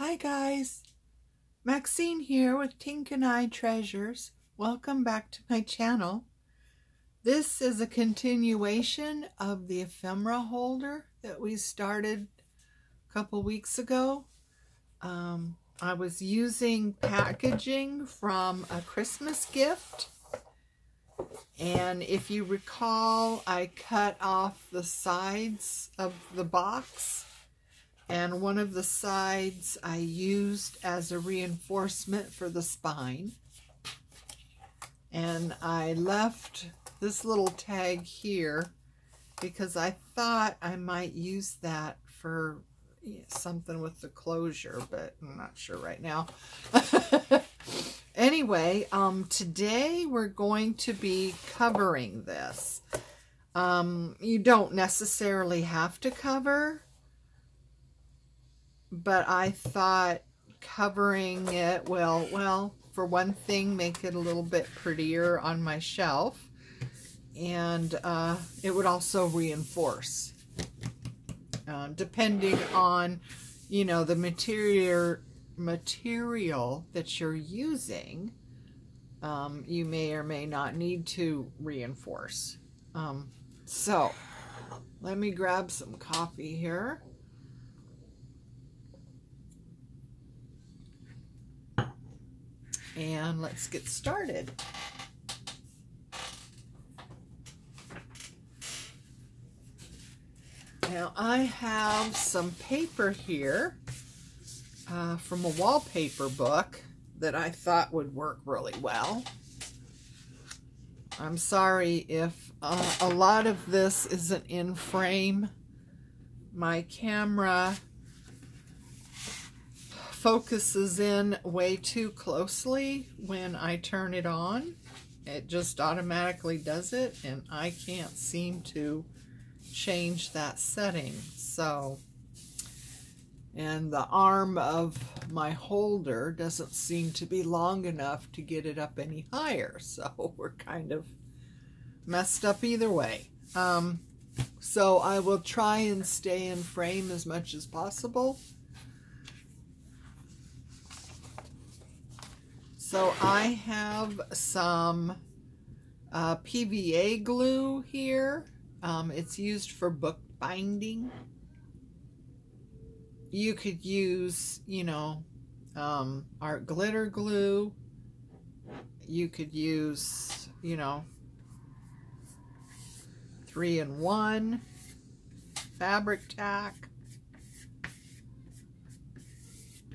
Hi guys, Maxine here with tinkanditreasures. Welcome back to my channel. This is a continuation of the ephemera holder that we started a couple weeks ago. I was using packaging from a Christmas gift, and if you recall, I cut off the sides of the box. And one of the sides I used as a reinforcement for the spine. And I left this little tag here because I thought I might use that for something with the closure, but I'm not sure right now. Anyway, today we're going to be covering this. You don't necessarily have to cover, but I thought covering it will, well, for one thing, make it a little bit prettier on my shelf. And it would also reinforce. Depending on, you know, the material that you're using, you may or may not need to reinforce. So, let me grab some coffee here. And let's get started. Now I have some paper here from a wallpaper book that I thought would work really well. I'm sorry if a lot of this isn't in frame. My camera focuses in way too closely when I turn it on. It just automatically does it, and I can't seem to change that setting. So, and the arm of my holder doesn't seem to be long enough to get it up any higher, so we're kind of messed up either way. So I will try and stay in frame as much as possible. So I have some PVA glue here. It's used for book binding. You could use, you know, art glitter glue. You could use, you know, 3-in-1 fabric tack.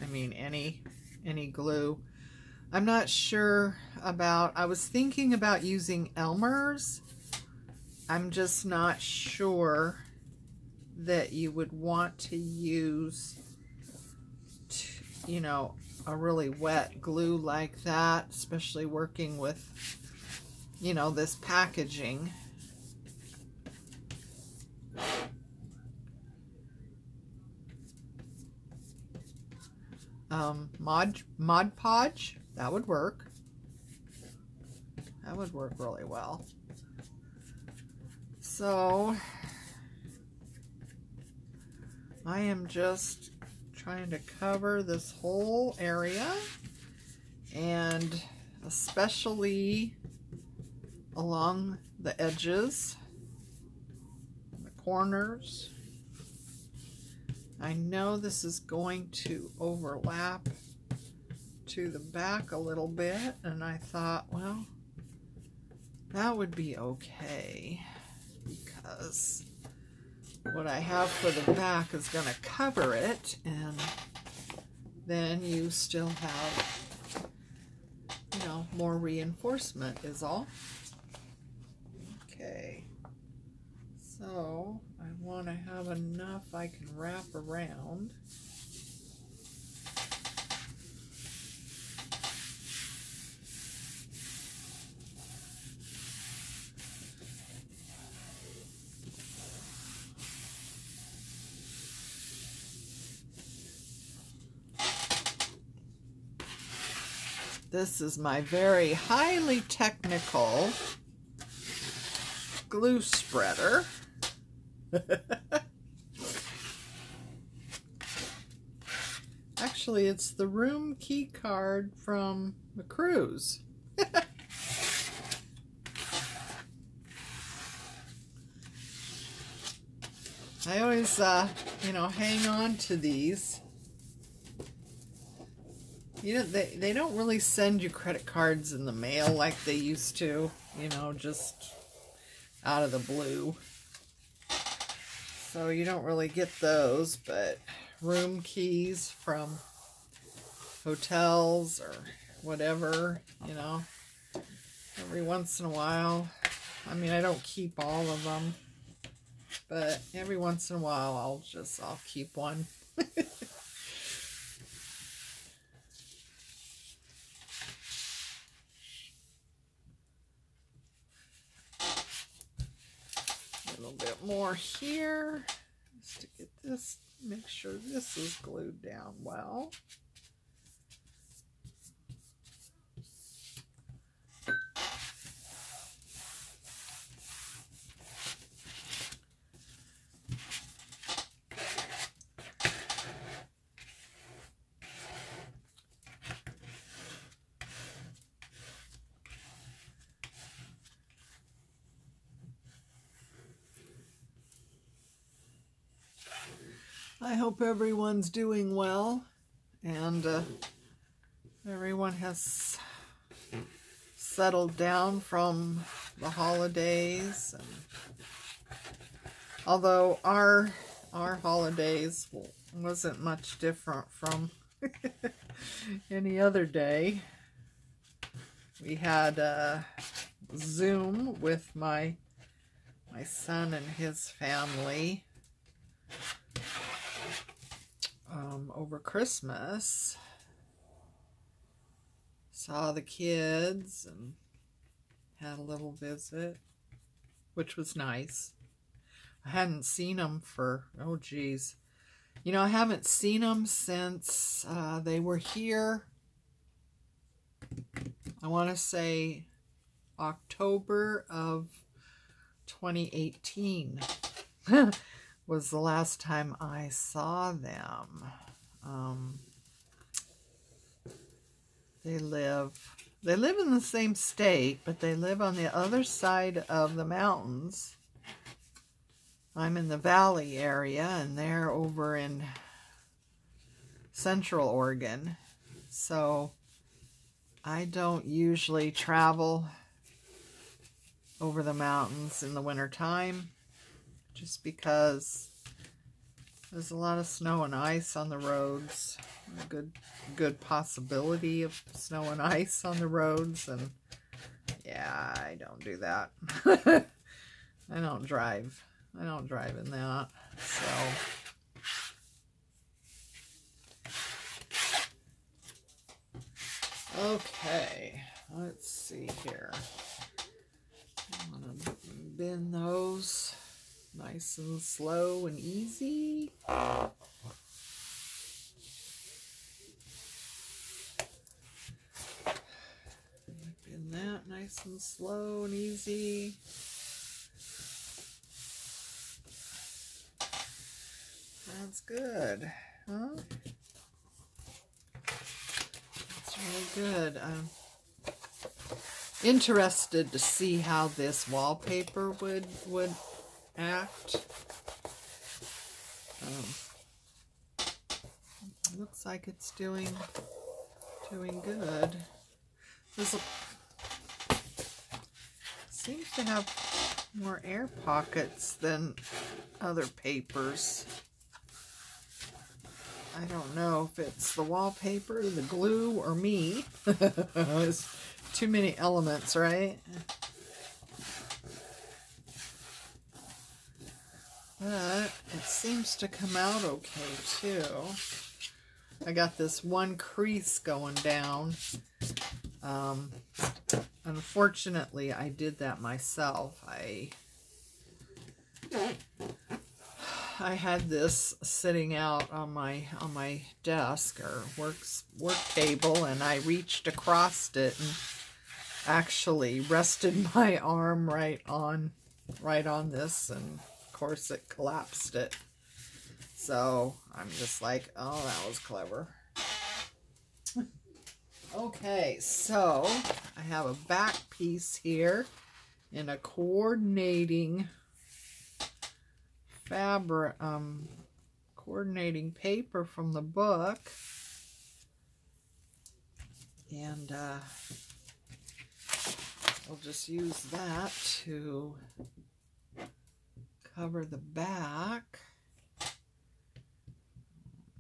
I mean, any glue. I'm not sure about, I was thinking about using Elmer's. I'm just not sure that you would want to use, you know, a really wet glue like that, especially working with, you know, this packaging. Mod Podge, that would work. That would work really well. So, I am just trying to cover this whole area, and especially along the edges, the corners. I know this is going to overlap to the back a little bit, and I thought, well, that would be okay, because what I have for the back is going to cover it, and then you still have, you know, more reinforcement is all. Okay, so I want to have enough I can wrap around. This is my very highly technical glue spreader. Actually, it's the room key card from the cruise. I always, you know, hang on to these. You know, they don't really send you credit cards in the mail like they used to, you know, just out of the blue. So you don't really get those, but room keys from hotels or whatever, you know, every once in a while. I mean, I don't keep all of them, but every once in a while I'll keep one. A little bit more here just to get this, make sure this is glued down well. I hope everyone's doing well, and everyone has settled down from the holidays. And although our holidays wasn't much different from any other day. We had Zoom with my son and his family over Christmas. Saw the kids and had a little visit, which was nice. I hadn't seen them for, oh geez. You know, I haven't seen them since they were here. I want to say October of 2018 was the last time I saw them. They live in the same state, but they live on the other side of the mountains. I'm in the valley area, and they're over in Central Oregon. So I don't usually travel over the mountains in the wintertime, just because there's a lot of snow and ice on the roads. A good possibility of snow and ice on the roads, and yeah, I don't do that. I don't drive in that. So okay, let's see here. I'm gonna bend those nice and slow and easy. Bend that nice and slow and easy. That's good, huh? That's really good. I'm interested to see how this wallpaper would act. Looks like it's doing good. Seems to have more air pockets than other papers. I don't know if it's the wallpaper, the glue, or me. There's too many elements, right? But it seems to come out okay too. I got this one crease going down. Unfortunately, I did that myself. I had this sitting out on my desk or work table, and I reached across it and actually rested my arm right on this, and of course it collapsed it. So I'm just like, oh, that was clever. Okay, so I have a back piece here in a coordinating fabric, coordinating paper from the book. And I'll just use that to cover the back.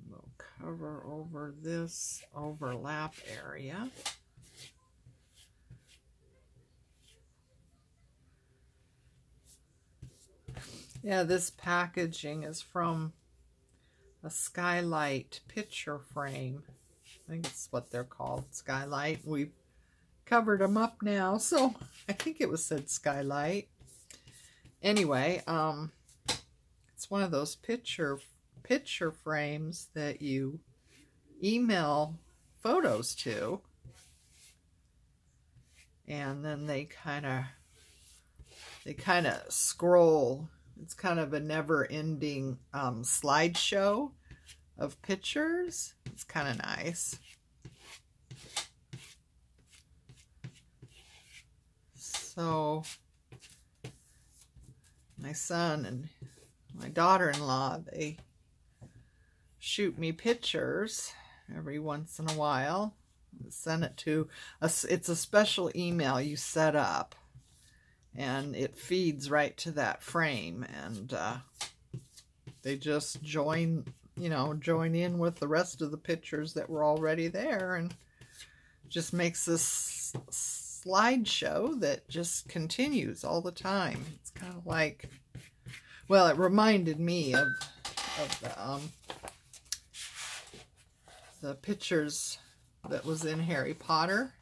We'll cover over this overlap area. Yeah, this packaging is from a Skylight picture frame. I think it's what they're called, Skylight. We've covered them up now, so I think it was said Skylight. Anyway, it's one of those picture frames that you email photos to, and then they kind of scroll. It's kind of a never-ending slideshow of pictures. It's kind of nice. So my son and my daughter-in-law, they shoot me pictures every once in a while. Send it to us. It's a special email you set up, and it feeds right to that frame, and they just join in with the rest of the pictures that were already there, and just makes this slideshow that just continues all the time. It's kind of like, well, it reminded me of the pictures that was in Harry Potter,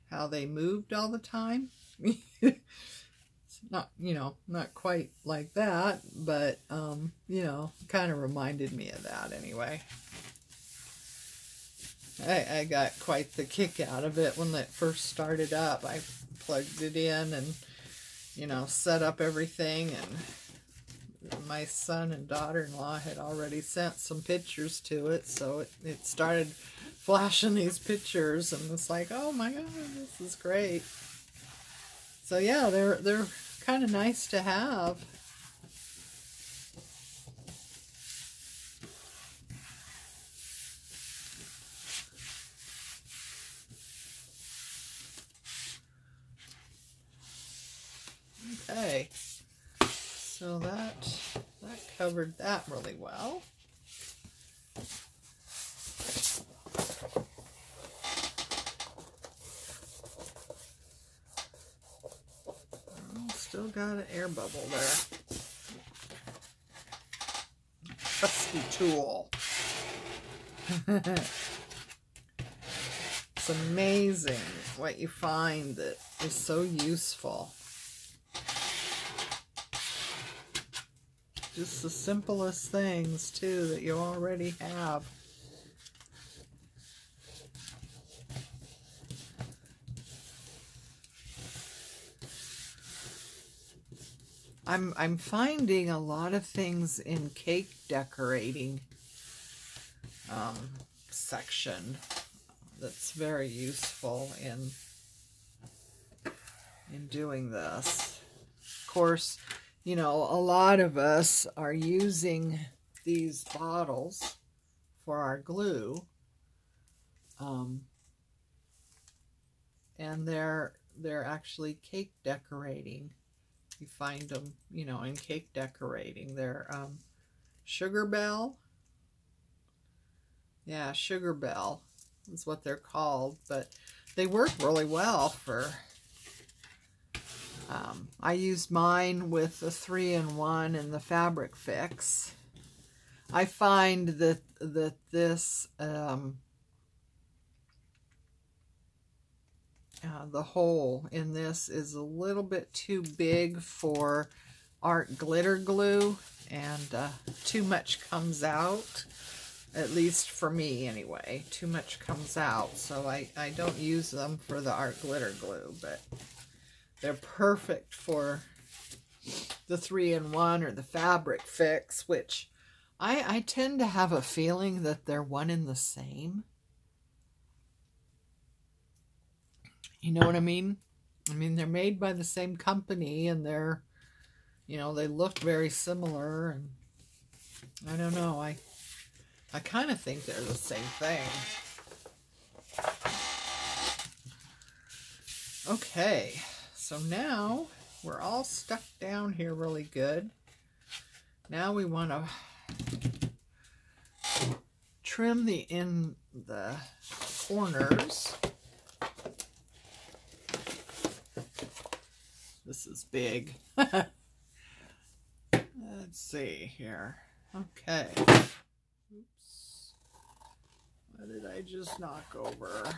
how they moved all the time. It's not, not quite like that, but, kind of reminded me of that anyway. I got quite the kick out of it when it first started up. I plugged it in and, set up everything, and my son and daughter-in-law had already sent some pictures to it, so it started flashing these pictures, and it's like, oh my god, this is great. So yeah, they're kind of nice to have. Okay, so that covered that really well. Oh, still got an air bubble there. Trusty tool. It's amazing what you find that is so useful. Just the simplest things, too, that you already have. I'm finding a lot of things in cake decorating section that's very useful in doing this. Of course, a lot of us are using these bottles for our glue, and they're actually cake decorating. You find them, in cake decorating. They're Sugar Bell. Yeah, Sugar Bell is what they're called, but they work really well for... I used mine with the 3-in-1 and the Fabric Fix. I find that this the hole in this is a little bit too big for art glitter glue, and too much comes out, at least for me anyway. Too much comes out, so I don't use them for the art glitter glue, but they're perfect for the 3-in-1 or the Fabric Fix, which I tend to have a feeling that they're one and the same. You know what I mean? I mean, they're made by the same company, and they're, you know, they look very similar, and I don't know, I kind of think they're the same thing. Okay, so now we're all stuck down here really good. Now we want to trim the corners. This is big. Let's see here. Okay. Oops. What did I just knock over?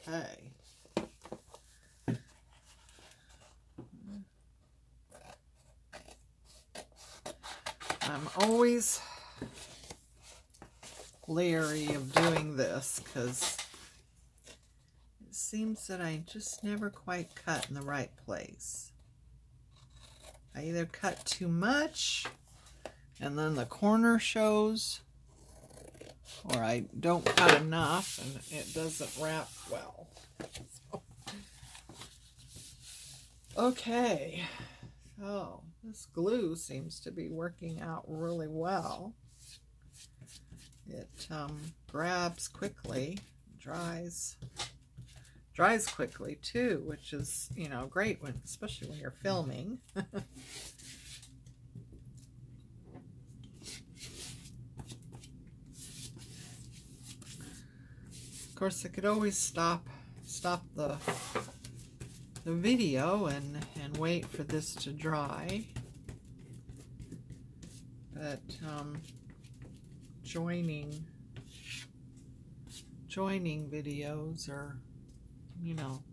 Okay. I'm always leery of doing this because it seems that I just never quite cut in the right place. I either cut too much and then the corner shows, or I don't cut enough and it doesn't wrap well. Okay, so this glue seems to be working out really well. It grabs quickly, dries quickly too, which is, you know, great when, especially when you're filming. Of course, I could always stop the video and wait for this to dry, but joining videos are, you know,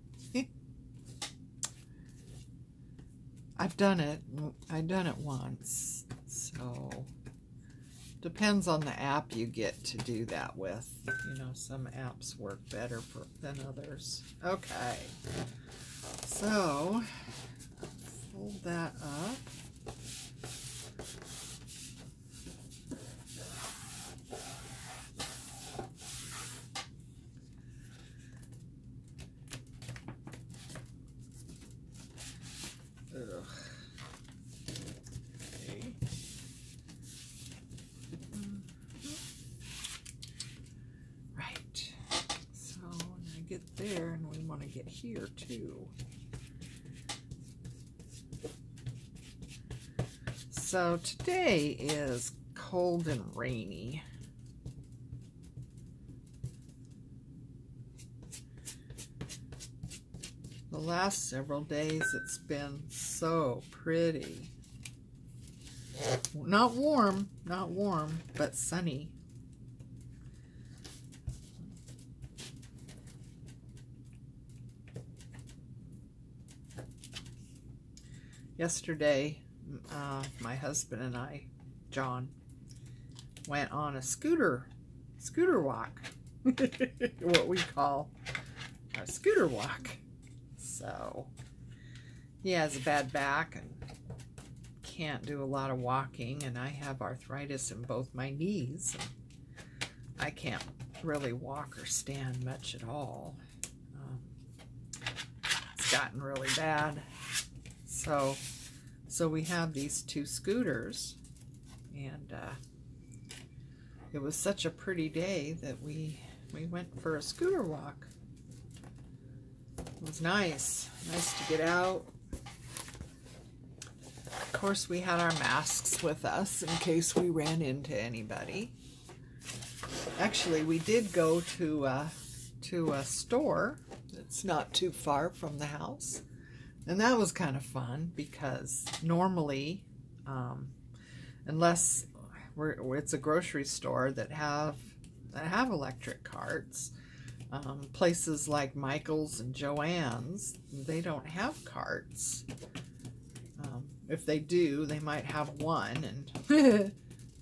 I've done it once, so depends on the app you get to do that with. You know, some apps work better than others. Okay, so fold that up. Ugh. Okay. Right. So when I get there, and we want to get here too. So today is cold and rainy. The last several days it's been so pretty. Not warm, but sunny. Yesterday, my husband and I, John, went on a scooter walk. What we call a scooter walk. So he has a bad back and can't do a lot of walking, and I have arthritis in both my knees. And I can't really walk or stand much at all. It's gotten really bad. So we have these two scooters, and it was such a pretty day that we went for a scooter walk. It was nice to get out. Of course, we had our masks with us in case we ran into anybody. Actually, we did go to a store that's not too far from the house, and that was kind of fun because normally, unless it's a grocery store that have electric carts. Places like Michael's and Joann's, they don't have carts. If they do, they might have one, and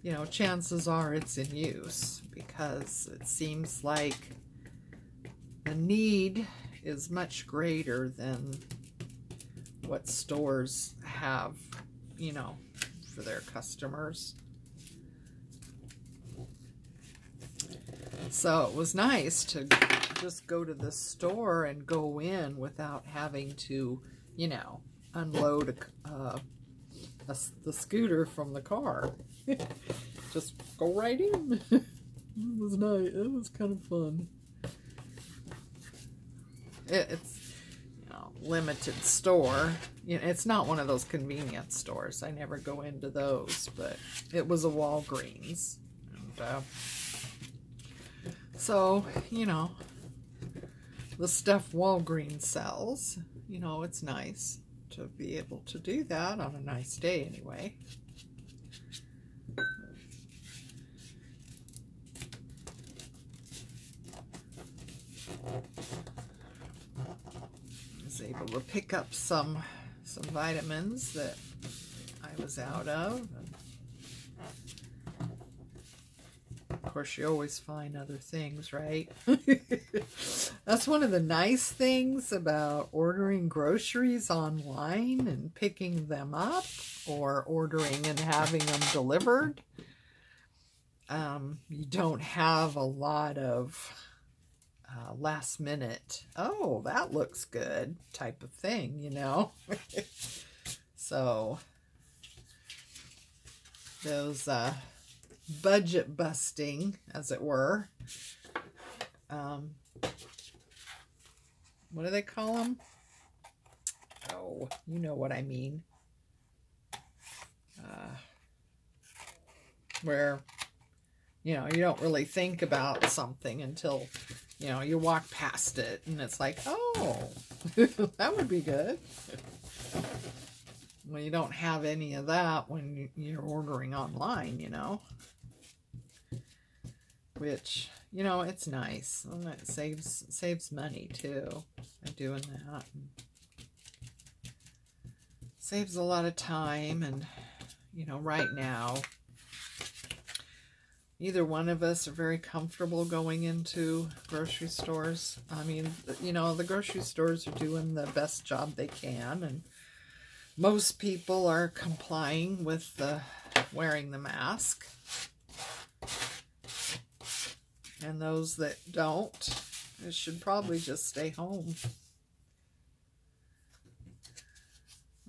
you know, chances are it's in use because it seems like the need is much greater than what stores have, you know, for their customers. So it was nice to just go to the store and go in without having to, you know, unload the scooter from the car. Just go right in. It was nice. It was kind of fun. It's, you know, limited store. You know, it's not one of those convenience stores. I never go into those, but it was a Walgreens. And, so, you know, the stuff Walgreens sells, you know, it's nice to be able to do that on a nice day anyway. I was able to pick up some vitamins that I was out of. Of course, you always find other things, right? That's one of the nice things about ordering groceries online and picking them up, or ordering and having them delivered. You don't have a lot of last minute, oh, that looks good type of thing, you know? So, those budget busting, as it were. What do they call them? Oh, you know what I mean. Where, you know, you don't really think about something until, you know, you walk past it and it's like, oh, that would be good. Well, you don't have any of that when you're ordering online, you know. Which, you know, it's nice. And it saves money, too, by doing that. And saves a lot of time. And, you know, right now, neither one of us are very comfortable going into grocery stores. I mean, you know, the grocery stores are doing the best job they can. And most people are complying with wearing the mask. And those that don't, they should probably just stay home.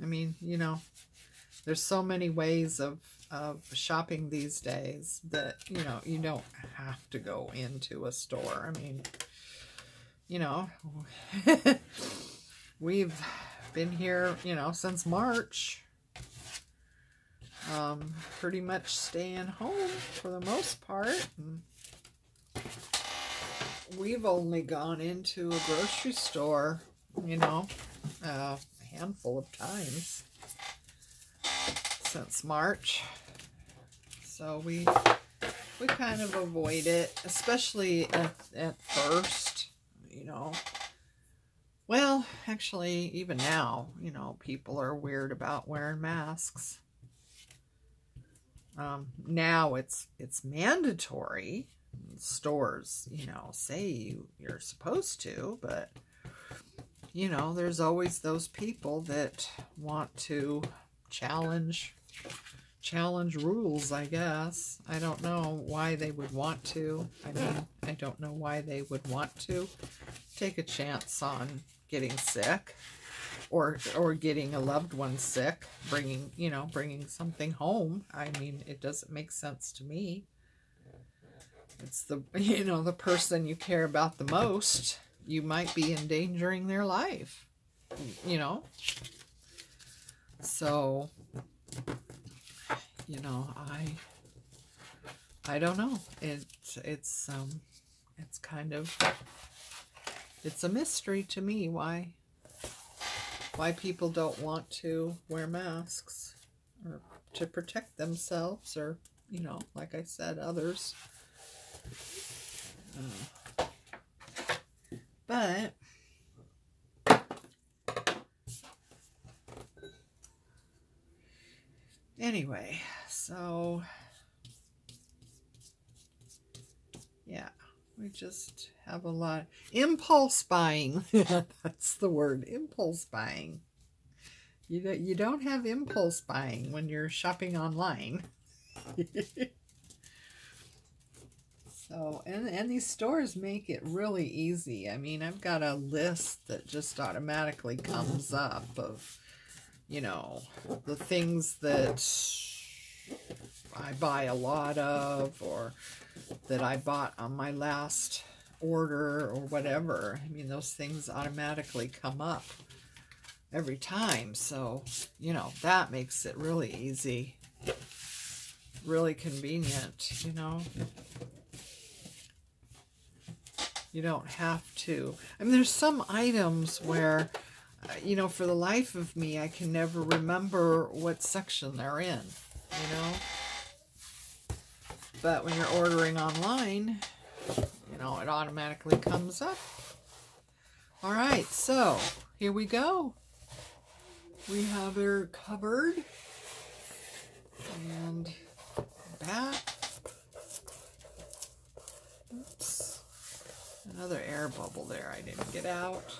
I mean, you know, there's so many ways of shopping these days that, you know, you don't have to go into a store. I mean, you know, we've been here, you know, since March. Pretty much staying home for the most part. And we've only gone into a grocery store, you know, a handful of times since March. So we kind of avoid it, especially at first, you know. Well, actually, even now, you know, people are weird about wearing masks. Now it's mandatory. Stores, you know, say you're supposed to, but, you know, there's always those people that want to challenge rules, I guess. I don't know why they would want to. I mean, I don't know why they would want to take a chance on getting sick or getting a loved one sick, bringing something home. I mean, it doesn't make sense to me. It's the, you know, the person you care about the most, you might be endangering their life, you know. So, you know, I don't know. It's kind of, it's a mystery to me why people don't want to wear masks or to protect themselves, or, you know, like I said, others. But anyway, so yeah, we just have a lot impulse buying. That's the word, impulse buying. You don't have impulse buying when you're shopping online. So, and these stores make it really easy. I mean, I've got a list that just automatically comes up of, you know, the things that I buy a lot of, or that I bought on my last order or whatever. I mean, those things automatically come up every time. So, you know, that makes it really easy, really convenient, you know. You don't have to. I mean, there's some items where, you know, for the life of me, I can never remember what section they're in, you know. But when you're ordering online, you know, it automatically comes up. All right, so here we go. We have her covered and back. Oops. Another air bubble there I didn't get out.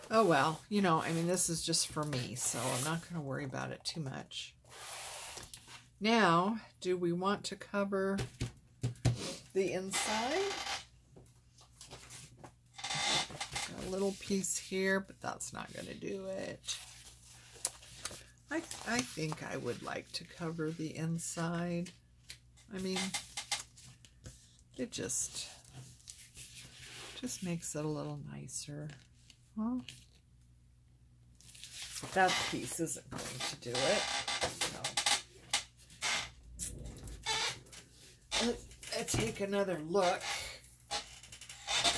Oh well, you know, I mean, this is just for me, so I'm not going to worry about it too much. Now, do we want to cover the inside? Got a little piece here, but that's not going to do it. I think I would like to cover the inside. I mean, it just makes it a little nicer. Huh? But that piece isn't going to do it. So let's take another look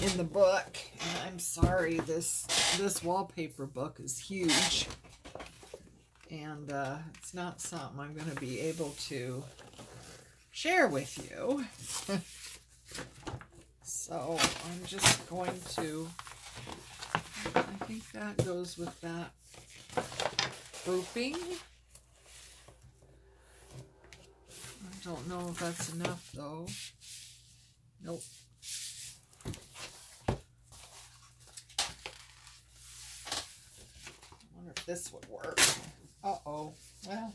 in the book. And I'm sorry, this wallpaper book is huge. And it's not something I'm going to be able to share with you. So I'm just going to, I think that goes with that grouping. I don't know if that's enough though. Nope. I wonder if this would work. Uh-oh. Well,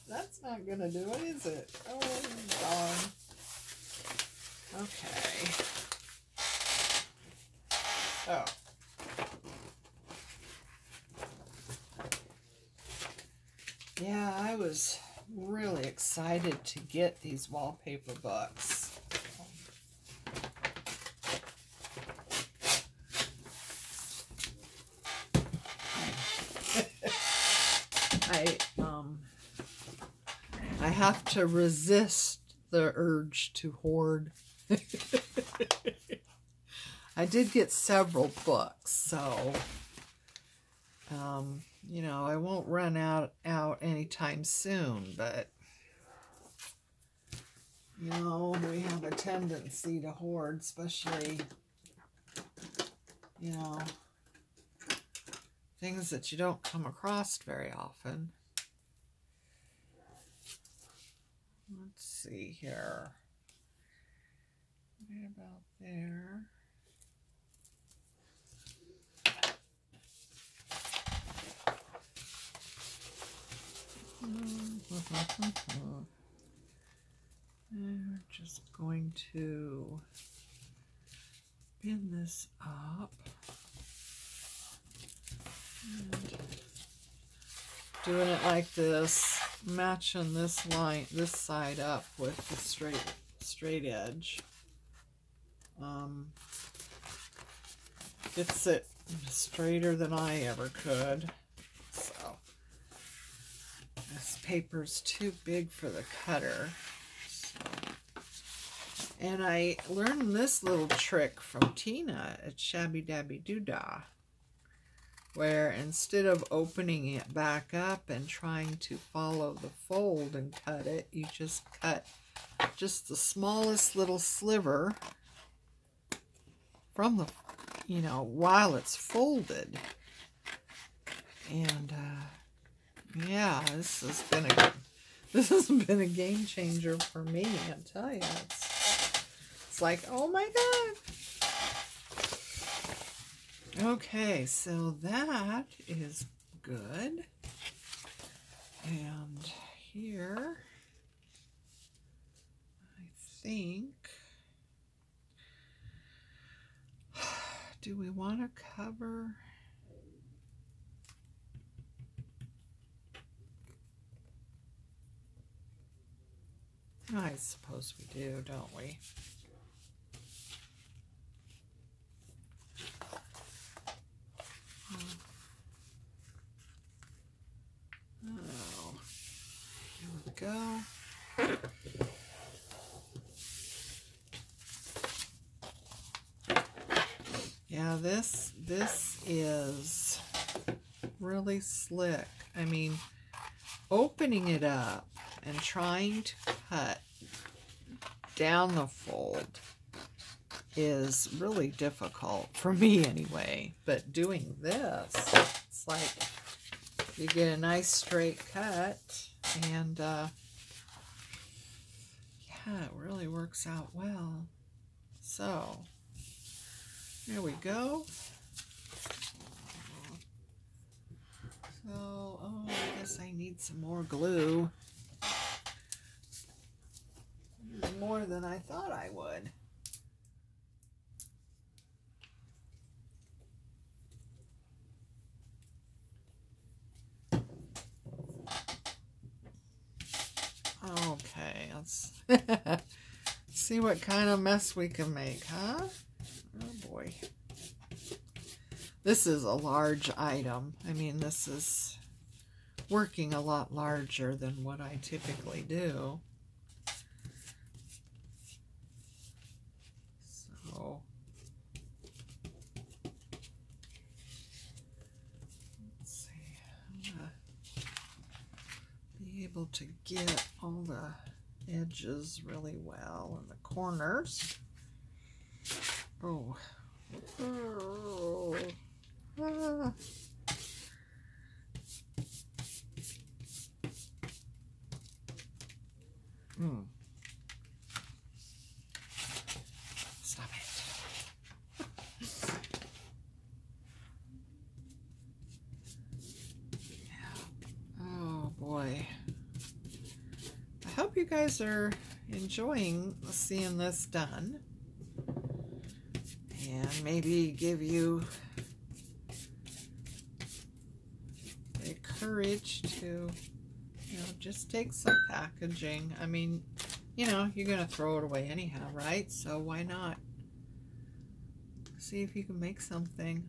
that's not going to do it, is it? Oh, darn. Okay. Oh. Yeah, I was really excited to get these wallpaper books. I have to resist the urge to hoard. I did get several books, so you know, I won't run out anytime soon, but you know, we have a tendency to hoard, especially, you know, things that you don't come across very often. Let's see here. Right about there. And we're just going to pin this up. And doing it like this, matching this line, this side up with the straight edge. Gets it straighter than I ever could. So this paper's too big for the cutter. So. And I learned this little trick from Tina at Shabby Dabby Doodah, where instead of opening it back up and trying to follow the fold and cut it, you just cut just the smallest little sliver from the, you know, while it's folded. And yeah, this has been a game changer for me. I tell you, it's like, oh my god. Okay, so that is good. And here, I think do we want to cover? I suppose we do, don't we? Oh, here we go. Yeah, this is really slick. I mean, opening it up and trying to cut down the fold is really difficult for me anyway. But doing this, it's like you get a nice straight cut, and yeah, it really works out well. So there we go. So, oh, I guess I need some more glue. More than I thought I would. Okay, let's see what kind of mess we can make, huh? Oh boy. This is a large item. I mean, this is working a lot larger than what I typically do. So, let's see. I'm gonna be able to get all the edges really well in the corners. Oh. Oh. Ah. Stop it. Oh boy. I hope you guys are enjoying seeing this done. And maybe give you the courage to, you know, just take some packaging. I mean, you know, you're going to throw it away anyhow, right? So why not see if you can make something.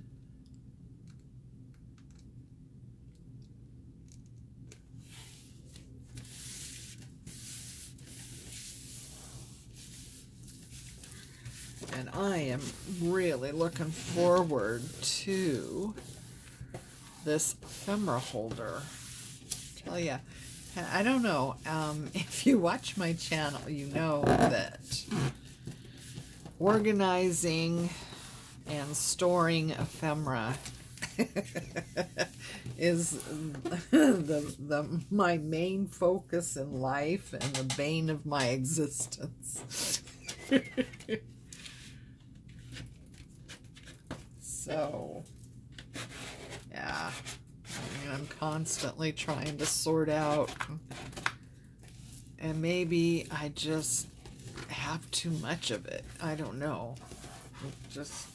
And I am really looking forward to this ephemera holder. Tell ya, I don't know, if you watch my channel, you know that organizing and storing ephemera is my main focus in life and the bane of my existence. So, yeah, I mean, I'm constantly trying to sort out, and maybe I just have too much of it. I don't know. It just,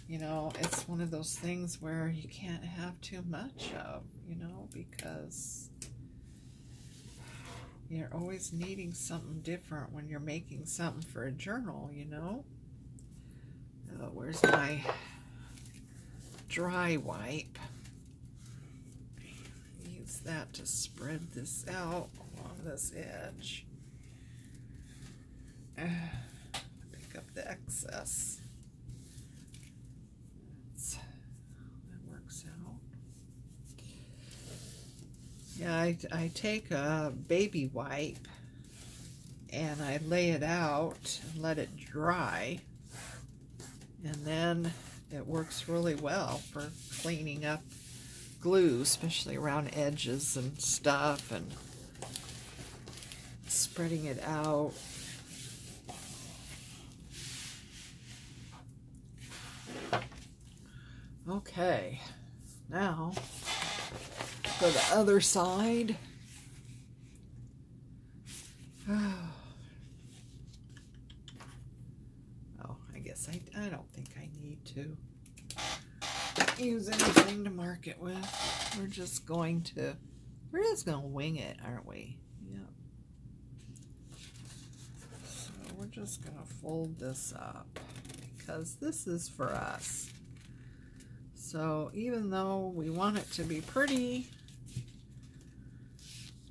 you know, it's one of those things where you can't have too much of, you know, because you're always needing something different when you're making something for a journal, you know. Where's my dry wipe? Use that to spread this out along this edge. Pick up the excess. That works out. Yeah, I take a baby wipe and I lay it out and let it dry. And then it works really well for cleaning up glue, especially around edges and stuff, and spreading it out. Okay, now for the other side. Oh, I guess this. I don't think I need to use anything to mark it with. We're just going to wing it, aren't we? Yep. So we're just going to fold this up because this is for us. So even though we want it to be pretty,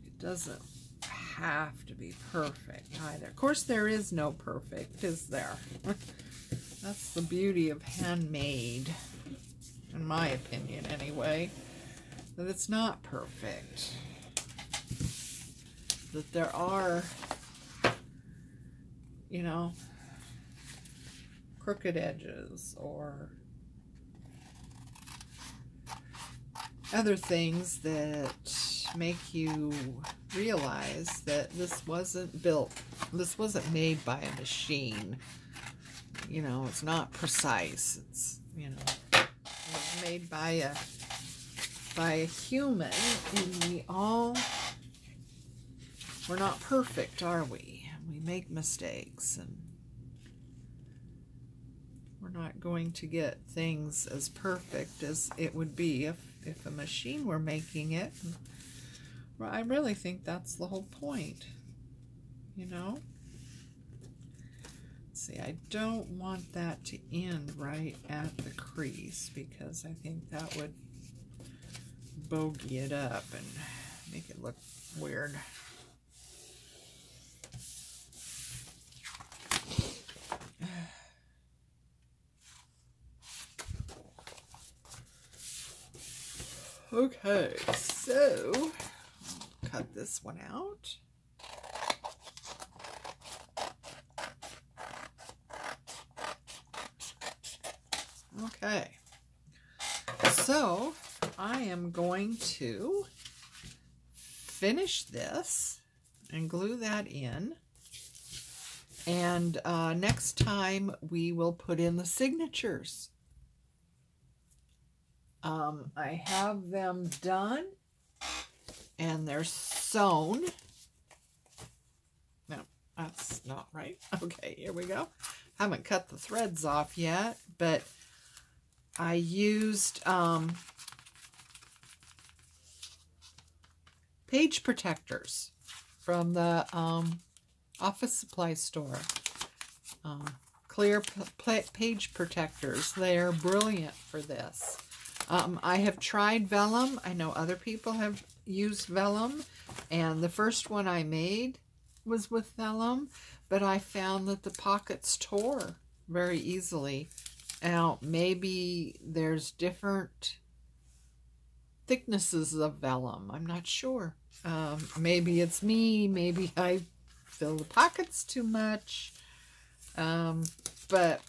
it doesn't have to be perfect either. Of course, there is no perfect, is there? That's the beauty of handmade, in my opinion anyway, that it's not perfect. That there are, you know, crooked edges or other things that make you realize that this wasn't made by a machine. You know, it's not precise. It's, you know, it was made by a human, and we're not perfect, are we? We make mistakes, and we're not going to get things as perfect as it would be if a machine were making it. Well, I really think that's the whole point, you know? Let's see, I don't want that to end right at the crease because I think that would bogey it up and make it look weird. Okay, so cut this one out. Okay, so I am going to finish this and glue that in, and next time we will put in the signatures. I have them done and they're sewn. No, that's not right. Okay, here we go. Haven't cut the threads off yet, but I used page protectors from the office supply store. Clear page protectors. They're brilliant for this. I have tried vellum. I know other people have used vellum, and the first one I made was with vellum, but I found that the pockets tore very easily. Now, maybe there's different thicknesses of vellum. I'm not sure. Maybe it's me. Maybe I fill the pockets too much. But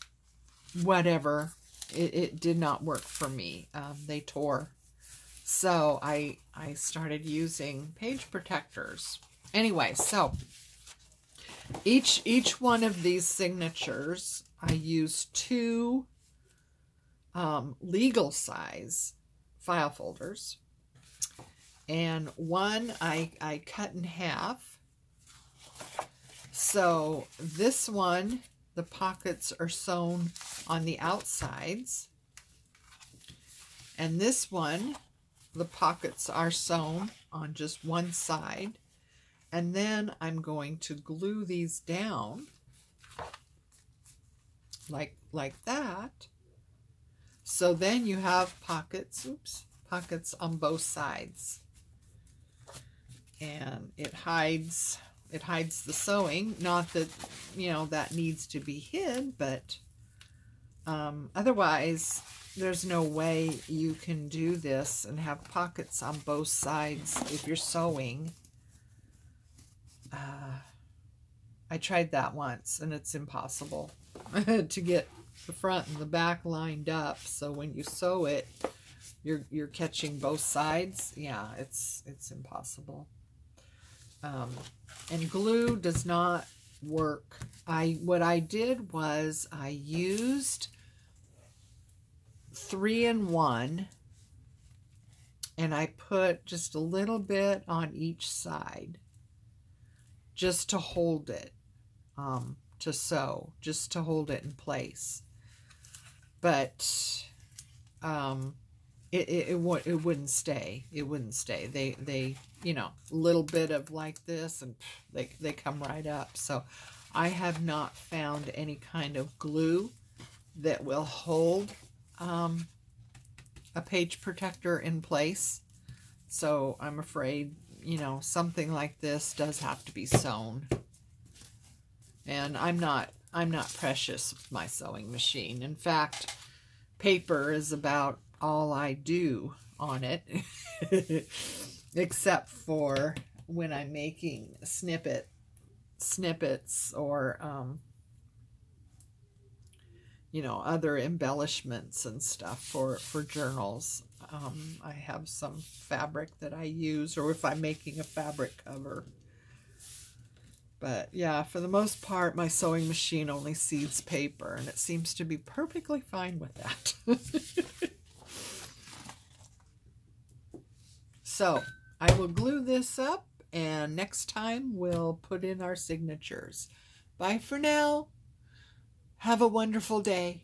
whatever. It did not work for me. They tore. So I started using page protectors. Anyway, so each one of these signatures, I used 2 legal size file folders. And one I cut in half. So this one, the pockets are sewn on the outsides. And this one, the pockets are sewn on just one side. And then I'm going to glue these down like that. So then you have pockets, pockets on both sides. And it hides the sewing. Not that, you know, that needs to be hid, but otherwise there's no way you can do this and have pockets on both sides if you're sewing. I tried that once and it's impossible to get the front and the back lined up, so when you sew it you're catching both sides. Yeah, it's impossible. And glue does not work. What I did was I used 3-in-1, and I put just a little bit on each side just to hold it, to sew, just to hold it in place. but it wouldn't stay. It wouldn't stay. They you know, a little bit of like this and they come right up. So I have not found any kind of glue that will hold a page protector in place. So I'm afraid, you know, something like this does have to be sewn. And I'm not precious with my sewing machine. In fact, paper is about all I do on it, except for when I'm making snippets or you know, other embellishments and stuff for journals. I have some fabric that I use, or if I'm making a fabric cover. But yeah, for the most part, my sewing machine only seeds paper, and it seems to be perfectly fine with that. So I will glue this up, and next time we'll put in our signatures. Bye for now. Have a wonderful day.